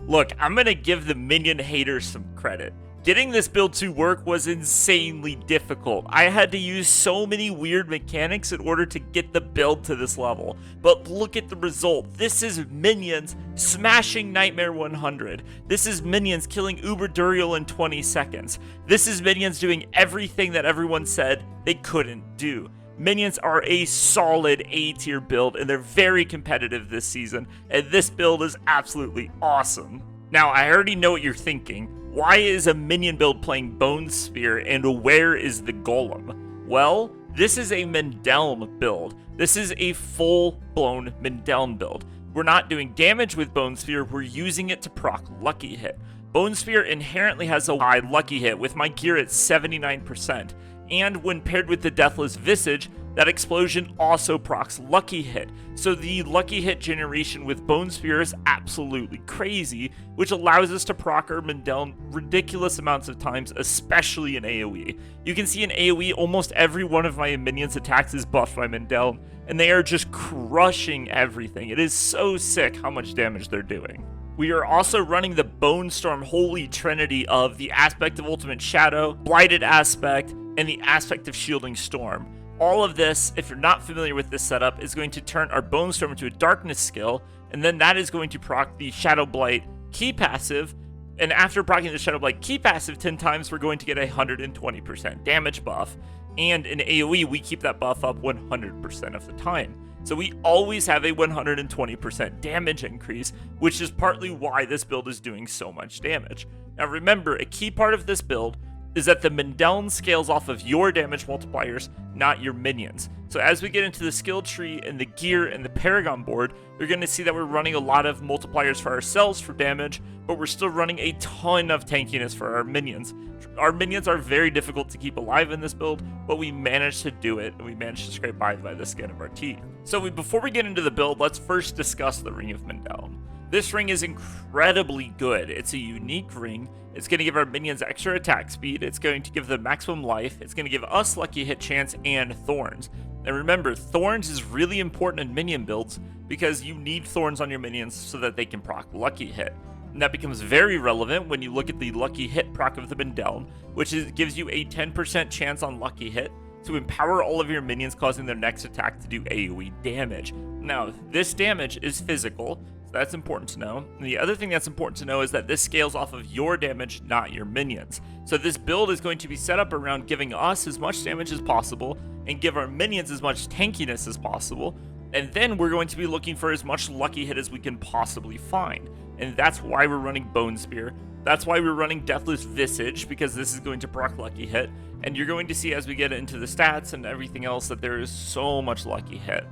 Look, I'm gonna give the minion haters some credit. Getting this build to work was insanely difficult. I had to use so many weird mechanics in order to get the build to this level. But look at the result. This is minions smashing Nightmare 100. This is minions killing Uber Duriel in 20 seconds. This is minions doing everything that everyone said they couldn't do. Minions are a solid A tier build, and they're very competitive this season, and this build is absolutely awesome. Now, I already know what you're thinking. Why is a minion build playing Bone Spear, and where is the Golem? Well, this is a Mendeln build. This is a full-blown Mendeln build. We're not doing damage with Bone Spear, we're using it to proc Lucky Hit. Bone Spear inherently has a high Lucky Hit, with my gear at 79%. And when paired with the Deathless Visage, that explosion also procs Lucky Hit. So the Lucky Hit generation with Bone Spear is absolutely crazy, which allows us to proc our Mendeln ridiculous amounts of times, especially in AoE. You can see in AoE, almost every one of my minions' attacks is buffed by Mendeln, and they are just crushing everything. It is so sick how much damage they're doing. We are also running the Bone Storm Holy Trinity of the aspect of Ultimate Shadow, Blighted aspect, and the aspect of Shielding Storm. All of this, if you're not familiar with this setup, is going to turn our Bone Storm into a Darkness skill, and then that is going to proc the Shadow Blight key passive, and after proccing the Shadow Blight key passive 10 times, we're going to get a 120% damage buff, and in AoE, we keep that buff up 100% of the time. So we always have a 120% damage increase, which is partly why this build is doing so much damage. Now remember, a key part of this build is that the Mendeln scales off of your damage multipliers, not your minions. So as we get into the skill tree and the gear and the Paragon board, you're going to see that we're running a lot of multipliers for ourselves for damage, but we're still running a ton of tankiness for our minions. Our minions are very difficult to keep alive in this build, but we managed to do it, and we managed to scrape by the skin of our teeth. So before we get into the build, let's first discuss the Ring of Mendeln. This ring is incredibly good. It's a unique ring. It's going to give our minions extra attack speed. It's going to give them maximum life. It's going to give us lucky hit chance and thorns. And remember, thorns is really important in minion builds because you need thorns on your minions so that they can proc lucky hit. And that becomes very relevant when you look at the lucky hit proc of the Mendeln, which gives you a 10% chance on lucky hit to empower all of your minions, causing their next attack to do AoE damage. Now, this damage is physical, so that's important to know. And the other thing that's important to know is that this scales off of your damage, not your minions. So this build is going to be set up around giving us as much damage as possible and give our minions as much tankiness as possible. And then we're going to be looking for as much lucky hit as we can possibly find. And that's why we're running Bone Spear. That's why we're running Deathless Visage, because this is going to proc lucky hit. And you're going to see as we get into the stats and everything else that there is so much lucky hit.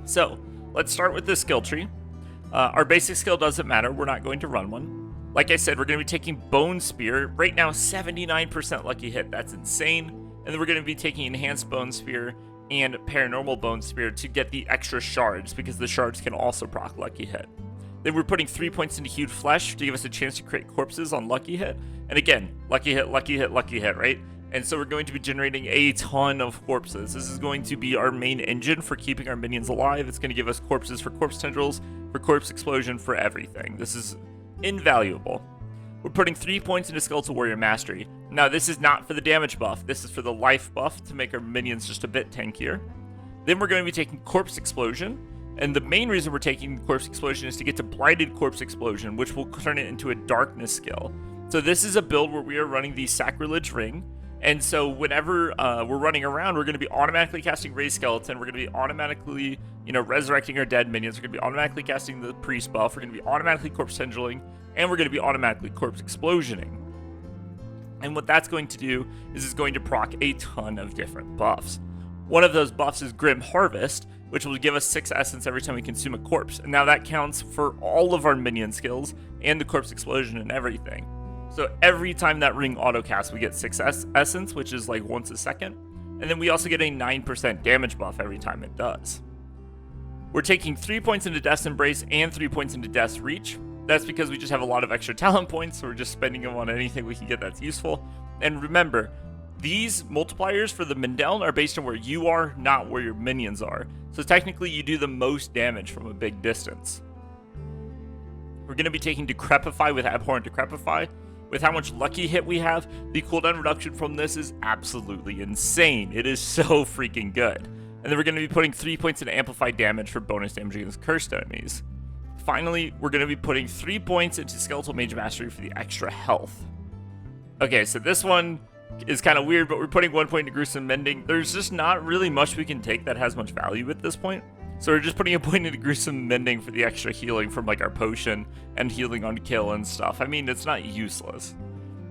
So let's start with this skill tree. Our basic skill doesn't matter. We're not going to run one. Like I said, we're going to be taking Bone Spear. Right now, 79% lucky hit. That's insane. And then we're going to be taking Enhanced Bone Spear and Paranormal Bone Spear to get the extra shards, because the shards can also proc lucky hit. Then we're putting 3 points into Hued Flesh to give us a chance to create corpses on lucky hit. And again, lucky hit, lucky hit, lucky hit, right? And so we're going to be generating a ton of corpses. This is going to be our main engine for keeping our minions alive. It's going to give us corpses for corpse tendrils, for corpse explosion, for everything. This is invaluable. We're putting 3 points into Skeletal Warrior Mastery. Now, this is not for the damage buff. This is for the life buff to make our minions just a bit tankier. Then we're going to be taking Corpse Explosion. And the main reason we're taking Corpse Explosion is to get to Blighted Corpse Explosion, which will turn it into a Darkness skill. So this is a build where we are running the Sacrilege Ring. And so whenever we're running around, we're going to be automatically casting Raise Skeleton. We're going to be automatically, resurrecting our dead minions. We're going to be automatically casting the Priest buff. We're going to be automatically Corpse Tendriling. And we're going to be automatically Corpse Explosioning. And what that's going to do is it's going to proc a ton of different buffs. One of those buffs is Grim Harvest, which will give us 6 essence every time we consume a corpse. And now that counts for all of our minion skills and the Corpse Explosion and everything. So every time that ring autocasts, we get 6 essence, which is like once a second. And then we also get a 9% damage buff every time it does. We're taking 3 points into Death's Embrace and 3 points into Death's Reach. That's because we just have a lot of extra talent points, so we're just spending them on anything we can get that's useful. And remember, these multipliers for the Mendeln are based on where you are, not where your minions are. So technically, you do the most damage from a big distance. We're going to be taking Decrepify with Abhorrent Decrepify. With how much lucky hit we have, the cooldown reduction from this is absolutely insane. It is so freaking good. And then we're going to be putting 3 points into Amplified Damage for bonus damage against cursed enemies. Finally, we're going to be putting 3 points into Skeletal Mage Mastery for the extra health. Okay, so this one is kind of weird, but we're putting 1 point into Gruesome Mending. There's just not really much we can take that has much value at this point. So we're just putting a point into Gruesome Mending for the extra healing from like our potion and healing on kill and stuff. I mean, it's not useless.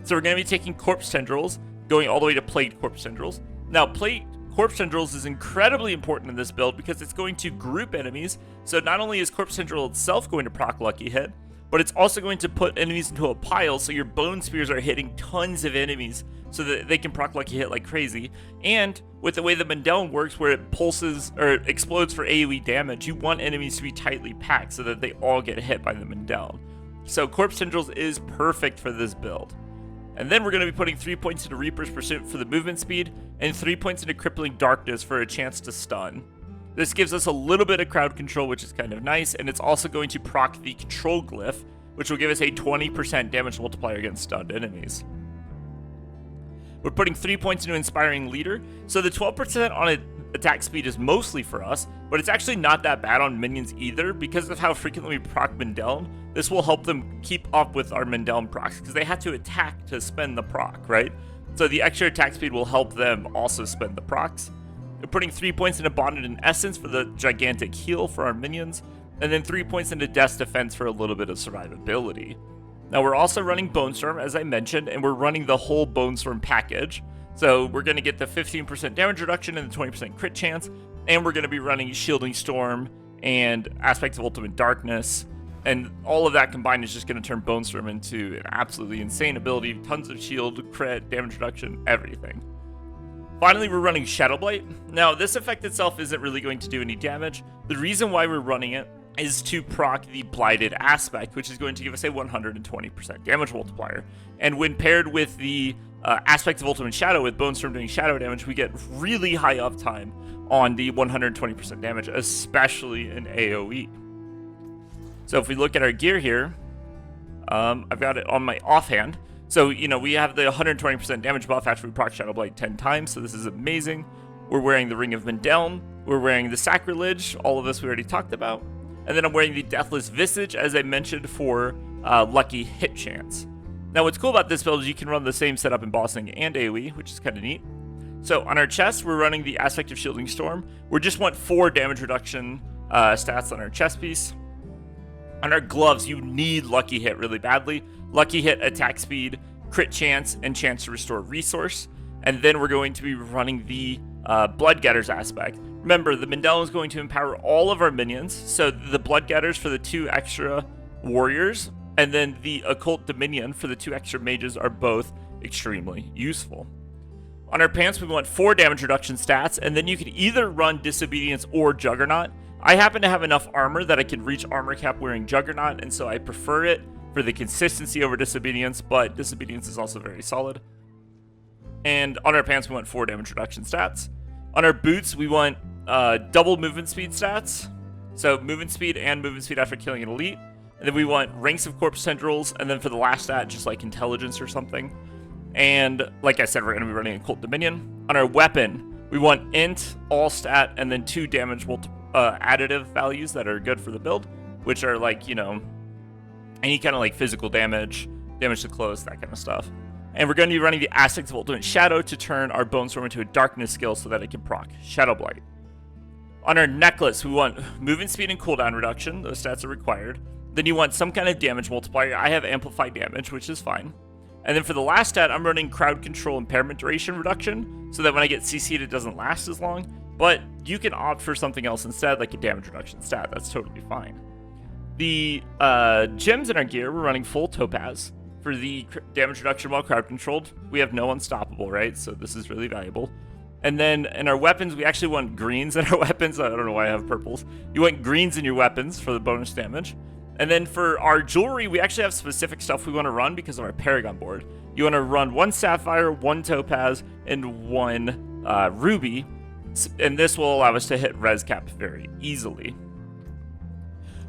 So we're going to be taking Corpse Tendrils, going all the way to Plagued Corpse Tendrils. Now, Plagued Corpse Tendrils is incredibly important in this build because it's going to group enemies. So not only is Corpse Tendril itself going to proc Lucky Hit, but it's also going to put enemies into a pile, so your Bone Spears are hitting tons of enemies so that they can proc Lucky Hit like crazy. And with the way the Mendeln works, where it pulses or explodes for AoE damage, you want enemies to be tightly packed so that they all get hit by the Mendeln. So Corpse Tendrils is perfect for this build. And then we're going to be putting 3 points into Reaper's Pursuit for the movement speed, and 3 points into Crippling Darkness for a chance to stun. This gives us a little bit of crowd control, which is kind of nice, and it's also going to proc the Control Glyph, which will give us a 20% damage multiplier against stunned enemies. We're putting 3 points into Inspiring Leader, so the 12% on attack speed is mostly for us, but it's actually not that bad on minions either. Because of how frequently we proc Mendeln, this will help them keep up with our Mendeln procs, because they have to attack to spend the proc, right? So the extra attack speed will help them also spend the procs. We're putting 3 points into Bonded in Essence for the gigantic heal for our minions, and then 3 points into Death's Defense for a little bit of survivability. Now we're also running Bone Storm, as I mentioned, and we're running the whole Bone Storm package. So we're going to get the 15% damage reduction and the 20% crit chance, and we're going to be running Shielding Storm and Aspects of Ultimate Darkness, and all of that combined is just going to turn Bone Storm into an absolutely insane ability. Tons of shield, crit, damage reduction, everything. Finally, we're running Shadow Blight. Now, this effect itself isn't really going to do any damage. The reason why we're running it is to proc the Blighted Aspect, which is going to give us a 120% damage multiplier. And when paired with the Aspects of Ultimate Shadow, with Bone Storm doing shadow damage, we get really high uptime on the 120% damage, especially in AoE. So if we look at our gear here, I've got it on my offhand. So, you know, we have the 120% damage buff after we proc Shadow Blight 10 times, so this is amazing. We're wearing the Ring of Mendeln, we're wearing the Sacrilege, all of this we already talked about. And then I'm wearing the Deathless Visage, as I mentioned, for lucky hit chance. Now, what's cool about this build is you can run the same setup in bossing and AoE, which is kind of neat. So on our chest, we're running the Aspect of Shielding Storm. We just want 4 damage reduction stats on our chest piece. On our gloves, you need Lucky Hit really badly. Lucky Hit, attack speed, crit chance, and chance to restore resource. And then we're going to be running the Blood Getters aspect. Remember, the Mendeln is going to empower all of our minions. So the Blood Getters for the 2 extra warriors, and then the Occult Dominion for the 2 extra mages are both extremely useful. On our pants, we want 4 damage reduction stats, and then you can either run Disobedience or Juggernaut. I happen to have enough armor that I can reach armor cap wearing Juggernaut, and so I prefer it for the consistency over Disobedience, but Disobedience is also very solid. And on our pants, we want 4 damage reduction stats. On our boots, we want double movement speed stats. So movement speed and movement speed after killing an elite. And then we want ranks of corpse tendrils, and then for the last stat, just like intelligence or something. And like I said, we're going to be running Occult Dominion. On our weapon, we want int, all stat, and then 2 damage additive values that are good for the build, which are like, you know, any kind of like physical damage, damage to clothes, that kind of stuff. And we're going to be running the Aspects of Ultimate Shadow to turn our Bone Storm into a Darkness skill so that it can proc Shadow Blight. On our necklace, we want movement speed and cooldown reduction. Those stats are required. Then you want some kind of damage multiplier. I have Amplified Damage, which is fine. And then for the last stat, I'm running Crowd Control Impairment Duration Reduction, so that when I get CC'd, it doesn't last as long. But you can opt for something else instead, like a damage reduction stat. That's totally fine. The gems in our gear, we're running full Topaz. For the damage reduction while crowd controlled, we have no Unstoppable, right? So this is really valuable. And then in our weapons, we actually want greens in our weapons. I don't know why I have purples. You want greens in your weapons for the bonus damage. And then for our jewelry, we actually have specific stuff we want to run because of our Paragon board. You want to run 1 Sapphire, 1 Topaz, and 1 Ruby. And this will allow us to hit res cap very easily.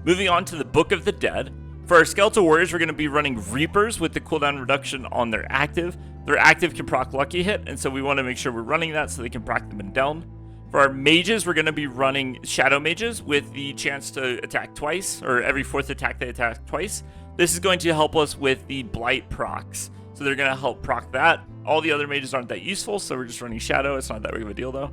Moving on to the Book of the Dead. For our Skeletal Warriors, we're going to be running Reapers with the cooldown reduction on their active. Their active can proc Lucky Hit, and so we want to make sure we're running that so they can proc the Mendeln. For our Mages, we're going to be running Shadow Mages with the chance to attack twice, or every 4th attack they attack twice. This is going to help us with the Blight procs, so they're going to help proc that. All the other mages aren't that useful, so we're just running Shadow. It's not that big of a deal, though.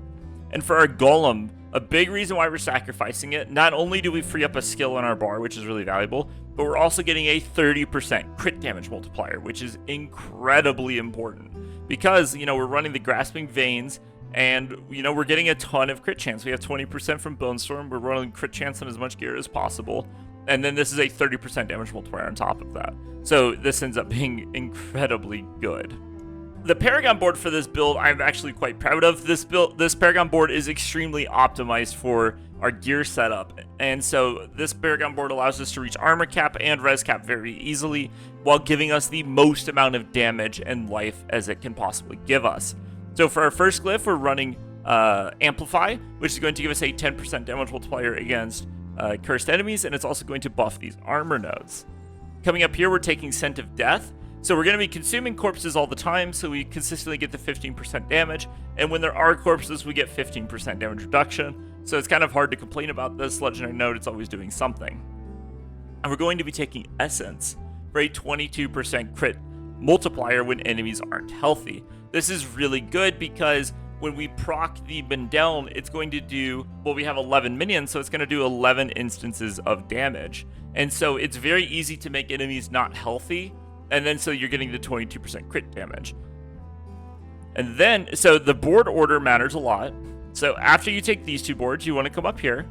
And for our Golem, a big reason why we're sacrificing it, not only do we free up a skill on our bar, which is really valuable, but we're also getting a 30% crit damage multiplier, which is incredibly important. Because, you know, we're running the Grasping Veins, and, you know, we're getting a ton of crit chance. We have 20% from Bone Storm. We're running crit chance on as much gear as possible. And then this is a 30% damage multiplier on top of that. So this ends up being incredibly good. The Paragon board for this build, I'm actually quite proud of. This Paragon board is extremely optimized for our gear setup. And so this Paragon board allows us to reach armor cap and res cap very easily, while giving us the most amount of damage and life as it can possibly give us. So for our first glyph, we're running Amplify, which is going to give us a 10% damage multiplier against cursed enemies, and it's also going to buff these armor nodes. Coming up here, we're taking Scent of Death. So we're going to be consuming corpses all the time, so we consistently get the 15% damage, and when there are corpses, we get 15% damage reduction. So it's kind of hard to complain about this legendary node. It's always doing something. And we're going to be taking Essence for a 22% crit multiplier when enemies aren't healthy. This is really good because when we proc the Mendeln, it's going to do, well, we have 11 minions, so it's going to do 11 instances of damage. And so it's very easy to make enemies not healthy, and then so you're getting the 22% crit damage. And then, so the board order matters a lot. So after you take these two boards, you want to come up here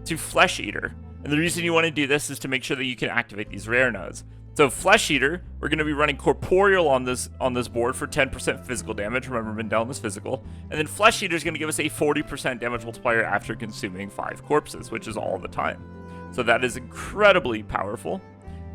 to Flesh Eater. And the reason you want to do this is to make sure that you can activate these rare nodes. So Flesh Eater, we're going to be running Corporeal on this board for 10% physical damage. Remember, Mendeln is physical. And then Flesh Eater is going to give us a 40% damage multiplier after consuming 5 corpses, which is all the time. So that is incredibly powerful.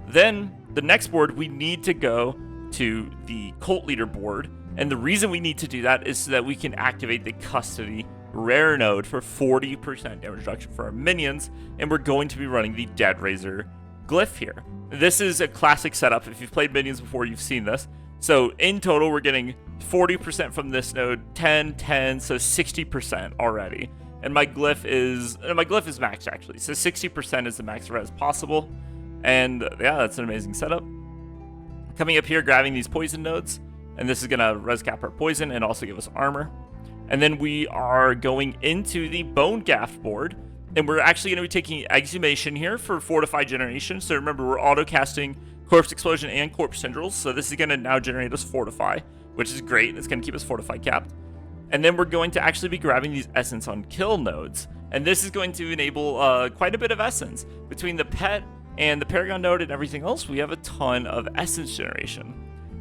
Then the next board, we need to go to the Cult Leader board. And the reason we need to do that is so that we can activate the Custody rare node for 40% damage reduction for our minions. And we're going to be running the Dead Razor glyph here. This is a classic setup. If you've played minions before, you've seen this. So in total, we're getting 40% from this node, 10, 10, so 60% already. And my glyph is maxed actually. So 60% is the max res possible. And yeah, that's an amazing setup. Coming up here, grabbing these poison nodes, and this is gonna res cap our poison and also give us armor. And then we are going into the Bone Gaff board, and we're actually gonna be taking Exhumation here for Fortify generation. So remember, we're auto casting Corpse Explosion and Corpse Tendrils, so this is gonna now generate us Fortify, which is great. It's gonna keep us Fortify capped. And then we're going to actually be grabbing these Essence on Kill nodes, and this is going to enable quite a bit of Essence. Between the pet and the Paragon node and everything else, we have a ton of Essence generation.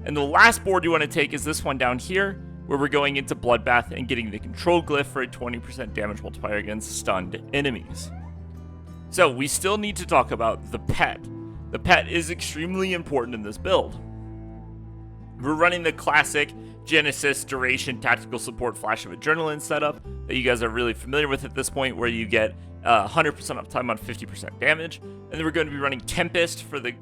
And the last board you want to take is this one down here, where we're going into Bloodbath and getting the Control Glyph for a 20% damage multiplier against stunned enemies. So we still need to talk about the pet. The pet is extremely important in this build. We're running the classic Genesis Duration Tactical Support Flash of Adrenaline setup that you guys are really familiar with at this point, where you get 100% uptime on 50% damage. And then we're going to be running Tempest for the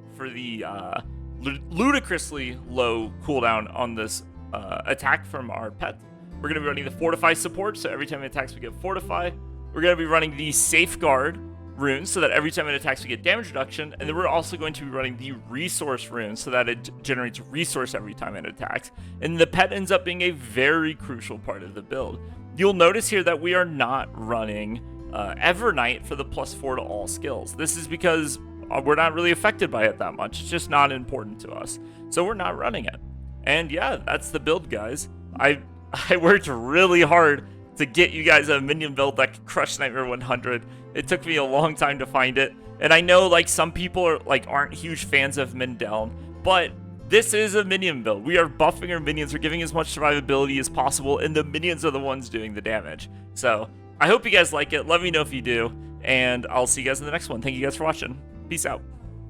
ludicrously low cooldown on this attack from our pet. We're going to be running the Fortify support, so every time it attacks we get Fortify. We're going to be running the Safeguard runes, so that every time it attacks we get damage reduction. And then we're also going to be running the Resource runes, so that it generates resource every time it attacks. And the pet ends up being a very crucial part of the build. You'll notice here that we are not running Evernight for the +4 to all skills. This is because we're not really affected by it that much. It's just not important to us, so we're not running it. And yeah, that's the build, guys. I worked really hard to get you guys a minion build that could crush Nightmare 100. It took me a long time to find it, and I know like some people aren't huge fans of Mendeln, but this is a minion build. We are buffing our minions, we're giving as much survivability as possible, and the minions are the ones doing the damage. So I hope you guys like it. Let me know if you do, and I'll see you guys in the next one. Thank you guys for watching. Peace out.